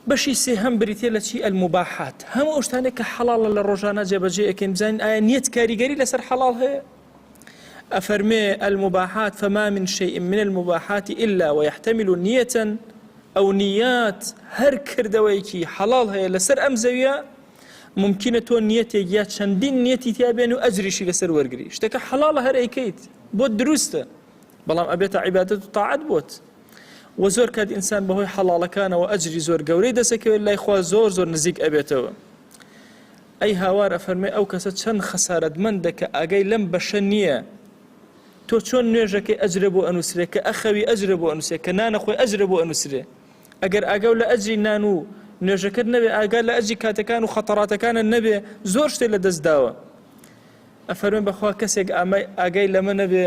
بەشی سێهەم بریتێ لە چی المباحات هەموو ئەو شتانێک کە حەڵاڵە لە ڕۆژانە جێبەجێ ئەکەین بزانین ئایا نیەت کاریگەری لەسەر حەڵاڵ هەیە أفرمي المباحات فما من شيء من المباحات إلا ويحتمل نية أو نيات هر كردويكي حلال هي لسر أمزوية ممكنة نيتي يا چندين نيتي تيابين وأجريشي لسر ورقري اشتكى حلال هر أيكيت بود دروسته بلام أبيت عبادة طاعت بوت وزور كاد إنسان بهوي حلال كان وأجري زور قوري دسك والله إخوة زور نزيك أبيته أي هوار أفرمي أو كسد شن خسارة مندك أجي لم بشنية تو چۆن نوێژەکەی ئەجرە بۆ ئەنووسرێ کە ئەخەوی ئەجرە بۆ ئەنووسێ کە نانەخۆی ئەجرە بۆ ئەنووسرێ ئەگەر ئاگاو لە ئەجری نان و نوێژەکەت نەبێ ئاگا لە ئەجری کاتەکان و خەتەڕاتەکانت نەبێ زۆر شتێک لە دەست داوە ئەفەرمێن بەخوا کەسێک ئاگای لەمە نەبێ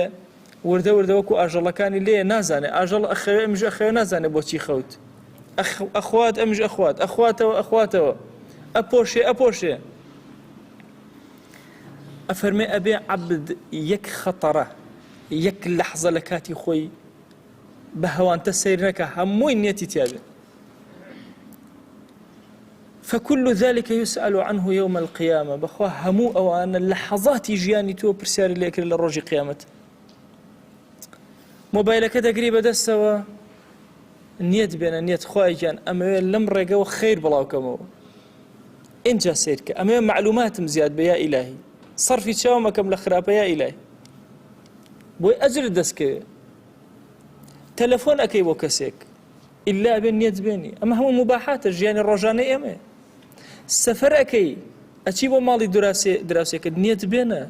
وردە وەکو ئاژەڵەکانی لێ نازانێ ئاژەڵ ئەخەوێ ئەمژ ئەخەوێ نازانێ بۆچی خەوت ئەخوات ئەمژ ئەخواتەوە ئەپۆشێ ئەفەرمێ ئەبێ عەبد یەک خەتەڕە يك لحظة لكاتي خوي بهوان تسيرنك هموين نيتي تيابي فكل ذلك يسأل عنه يوم القيامة بخوا همو أوان اللحظات جياني تو برسالي ليك للرجي قيامة موبايلك تقريبا دستوا نيت بين نيت خواي جان أما لم رقوا خير بلاو كمو إنجا سيرك أما معلومات مزياد بيا إلهي صرفي شاومكم لخراب يا إلهي بۆی ئەجر دەستکەوێ تەلەفۆن ئەەکەی بۆ کەسێک ئیلا بێن نیەت بێنی ئەمە هەموو مباحاتە ژیانی ڕۆژانەی ئێمە سەفەر ئەەکەی ئەچی بۆ ماڵی دراوسێکت نیەت بێنە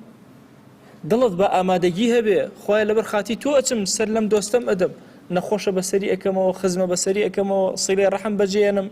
دڵت بە ئامادەگی هەبێ خوای لەبەر خاتی تۆ ئەچم سەر لەم دۆستەم ئەدەم نەخۆشە بەسەری ئەەکەمەوە خزمە بەسەری ئەەکەمەوە سیلەی ڕەحم بەجێێنم